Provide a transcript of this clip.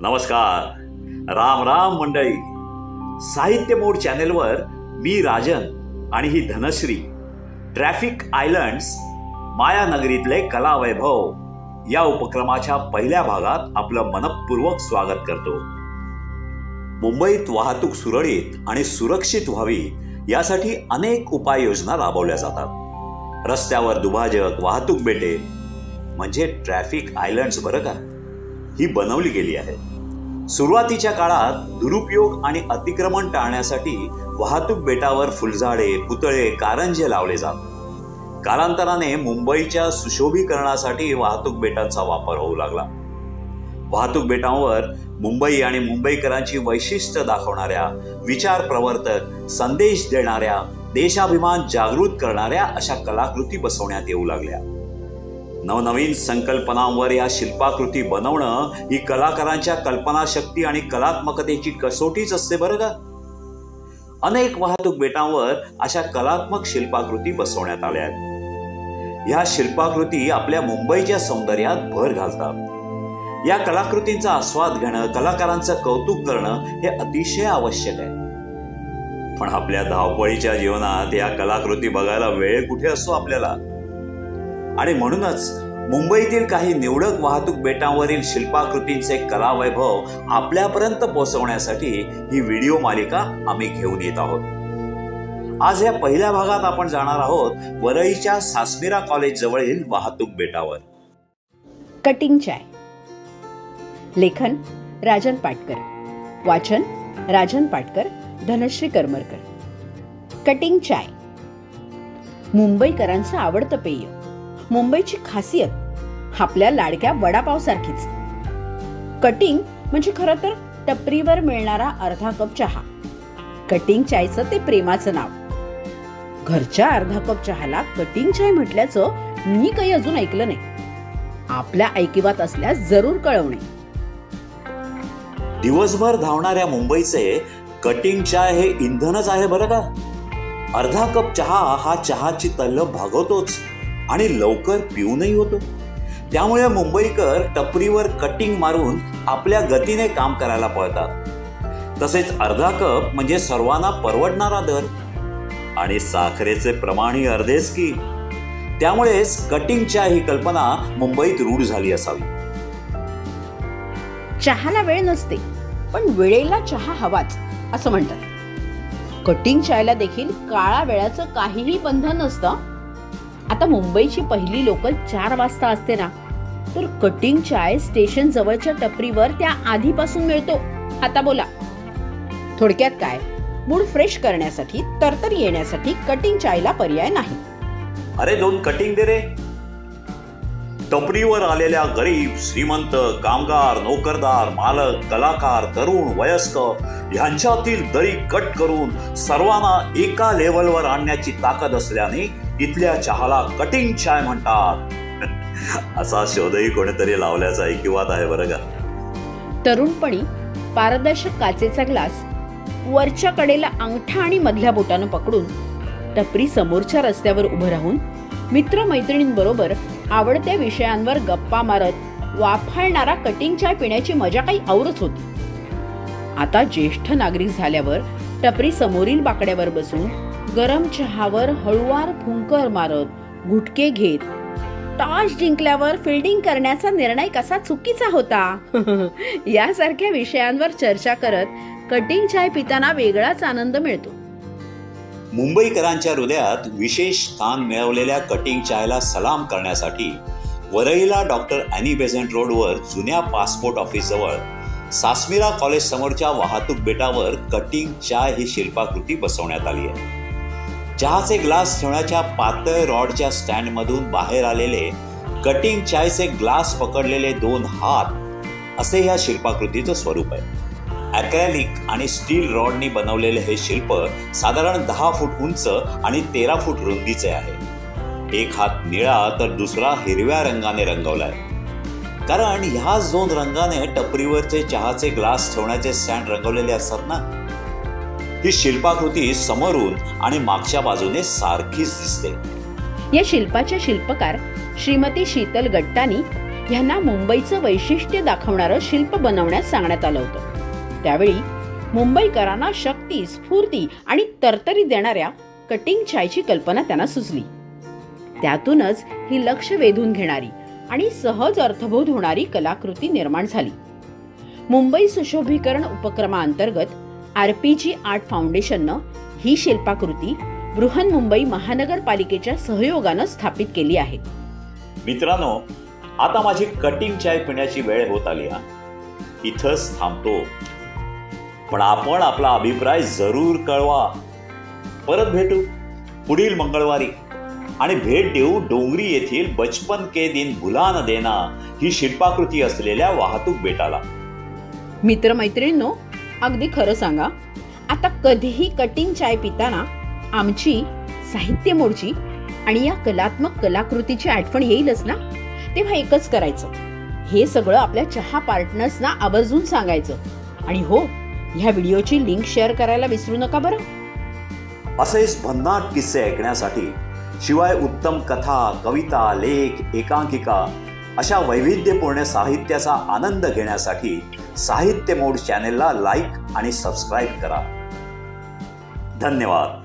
नमस्कार, राम राम मंडळी. साहित्य मोड चॅनेलवर मी राजन आणि ही धनश्री ट्रॅफिक आयलँड्स मायानगरीतले कला वैभव या उपक्रमाच्या पहिल्या भागात आपलं मनपूर्वक स्वागत करतो. मुंबईत वाहतूक सुरळीत आणि सुरक्षित व्हावी यासाठी अनेक उपाययोजना राबवल्या जातात. रस्त्यावर दुभाजक वाहतूक बेटे म्हणजे ट्रॅफिक आयलँड्स बरं का, ही बनवली गेली आहे. सुरुवातीच्या काळात दुरुपयोग आणि अतिक्रमण टाळण्यासाठी वाहतूक बेटावर फुलझाडे, पुतळे, कारंजे लावले जात. कालांतराने मुंबईच्या सुशोभीकरणासाठी वाहतूक बेटांचा वापर होऊ लागला. वाहतूक बेटांवर मुंबई आणि मुंबईकरांची वैशिष्ट्य दाखवणाऱ्या, विचार प्रवर्तक, संदेश देणाऱ्या, देशाभिमान जागृत करणाऱ्या अशा कलाकृती बसवण्यात येऊ लागल्या. नवनवीन संकल्पनांवर या शिल्पाकृती बनवणं ही कलाकारांच्या कल्पनाशक्ती आणि कलात्मकतेची कसोटीच असते बरं का. अनेक वाहतूक बेटांवर अशा कलात्मक शिल्पाकृती बसवण्यात आल्या आहेत. ह्या शिल्पाकृती आपल्या मुंबईच्या सौंदर्यात भर घालतात. या कलाकृतींचा आस्वाद घेणं, कलाकारांचं कौतुक करणं हे अतिशय आवश्यक आहे. पण आपल्या धावपळीच्या जीवनात या कलाकृती बघायला वेळ कुठे असतो आपल्याला. आणि म्हणूनच मुंबईतील काही निवडक वाहतूक बेटांवरील शिल्पाकृतींचे कलावैभव आपल्यापर्यंत पोहोचवण्यासाठी ही व्हिडिओ मालिका आम्ही घेऊन येत आहोत. आज या पहिल्या भागात आपण जाणार आहोत वरळीच्या सासमिरा कॉलेज जवळील वाहतूक बेटावर. कटिंग चाय. लेखन राजन पाटकर. वाचन राजन पाटकर, धनश्री करमरकर. कटिंग चाय मुंबईकरांचं आवडतं पेय. मुंबईची खासियत आपल्या लाडक्या वडापाव सारखीच. कटिंग म्हणजे खरं तर टपरीवर मिळणारा अर्धा कप चहा. कटिंग चायचं ते प्रेमाचं नाव. घरच्या अर्धा कप चहाला कटिंग चाय म्हटल्याचं मी काही अजून ऐकलं नाही. आपल्या ऐकिवात असल्यास जरूर कळवणे. दिवसभर धावणाऱ्या मुंबईचे कटिंग चाय हे इंधनच आहे बरं का. अर्धा कप चहा हा चहाची तल्लफ भागवतोच आणि लवकर पिऊनही होतो. त्यामुळे मुंबईकर टपरीवर कटिंग मारून आपल्या गतीने काम करायला पळतात. तसेच अर्धा कप म्हणजे सर्वांना परवडणारा दर आणि साखरेचे प्रमाणही अर्धेच की. त्यामुळेच कटिंग चाय ही कल्पना मुंबईत रूढ झाली असावी. चहाला वेळ नसते, पण वेळेला चहा हवाच असं म्हणतात. कटिंग चायला देखील काळा वेळाचं काहीही बंधन नसतं. आता मुंबईची पहिली लोकल 4 वाजता असते ना, तर कटिंग चाय स्टेशन जवळच्या टपरीवर त्या आधीपासून मिळतो. आता बोला, थोडक्यात काय, मूड फ्रेश करण्यासाठी, तरतर येण्यासाठी कटिंग चायला पर्याय नाही. अरे 2 कटिंग दे रे. टपरीवर आलेल्या गरीब, श्रीमंत, कामगार, नोकरदार, मालक, कलाकार, तरुण, वयस्क यांच्यातील दरी कट करून सर्वांना एका लेवलवर आणण्याची ताकद असल्याने इथल्या चहाला कटिंग चाय म्हणतात. असा शोधही कोणीतरी लावल्याचा ऐकिवात आहे बरं का. तरुणपणी पारदर्शक काचेचा ग्लास वरच्या कडेला अंगठा आणि मधल्या बोटानं पकडून टपरी समोरच्या रस्त्यावर उभं राहून मित्रमैत्रिणींबरोबर आवडत्या विषयांवर गप्पा मारत वाफाळणारा कटिंग चाय पिण्याची मजा काही औरच होती. आता ज्येष्ठ नागरिक झाल्यावर टपरी समोरील बाकड्यावर बसून गरम चहावर हळुवार फुंकर मारत घुटके घेत टॉस जिंकल्यावर फिल्डिंग करण्याचा निर्णय कसा चुकीचा होता यासारख्या विषयांवर चर्चा करत कटिंग चाय पिताना वेगळाच आनंद मिळतो. मुंबईकरांच्या हृदयात विशेष स्थान मिळवलेल्या कटिंग चायला सलाम करण्यासाठी वरळीला डॉक्टर ॲनी बेझंट रोडवर जुन्या पासपोर्ट ऑफिस जवळ सासमिरा कॉलेज समोरच्या वाहतूक बेटावर कटिंग चाय ही शिल्पाकृती बसवण्यात आली आहे. चहाचे ग्लास ठेवण्याच्या पातळ रॉडच्या स्टँडमधून बाहेर आलेले कटिंग चायचे ग्लास पकडलेले 2 हात असे या शिल्पाकृतीचं स्वरूप आहे. ॲक्रेलिक आणि स्टील रॉडनी बनवलेले हे शिल्प साधारण 10 फूट उंच आणि 13 फूट रुंदीचे आहे. एक हात निळा तर दुसरा हिरव्या रंगाने रंगवलाय. कारण ह्याच 2 रंगाने टपरीवरचे चहाचे ग्लास ठेवण्याचे स्टँड रंगवलेले असतात ना. ही शिल्पाकृती समोरून आणि मागच्या बाजूने सारखीच दिसते. या शिल्पाच्या शिल्पकार श्रीमती शीतल गट्टानी ह्यांना मुंबईचं वैशिष्ट्य दाखवणारं शिल्प बनवण्यास सांगण्यात आलं होतं. त्यावेळी मुंबईकरांना शक्ती, स्फूर्ती आणि तरतरी देणाऱ्या कटिंग चायची कल्पना त्यांना सुचली. त्यातूनच ही लक्ष वेधून घेणारी आणि सहज अर्थबोध होणारी कलाकृती निर्माण झाली. मुंबई सुशोभीकरण उपक्रमाअंतर्गत RPG आर्ट फाउंडेशननं ही शिल्पाकृती बृहन्मुंबई महानगरपालिकेच्या सहयोगानं स्थापित केली आहे. मित्रांनो, आता माझी कटिंग चाय पिण्याची वेळ होत आली आहे. इथंच थांबतो. पण आपण आपला अभिप्राय जरूर कळवा. परत भेटू पुढील मंगळवारी आणि भेट देऊ डोंगरी येथील बचपन के दिन भुला न देना ही शिल्पाकृती असलेल्या वाहतूक बेटाला. मित्रमैत्रिणींनो, अगदी खरं सांगा, आता कधीही कटिंग चाय पिताना आमची, साहित्य मोडची आणि या कलात्मक कलाकृतीची आठवण येईलच ना. तेव्हा एकच करायचं, हे सगळं आपल्या चहा पार्टनर्सना आवर्जून सांगायचं. आणि हो, ह्या व्हिडिओची लिंक शेअर करायला विसरू नका बरं. असेच भन्नाट किस्से ऐकण्यासाठी, शिवाय उत्तम कथा, कविता, लेख, एकांकिका अशा वैविध्यपूर्ण साहित्याचा आनंद घेण्यासाठी साहित्य मोड चॅनेलला लाईक आणि सबस्क्राईब करा. धन्यवाद.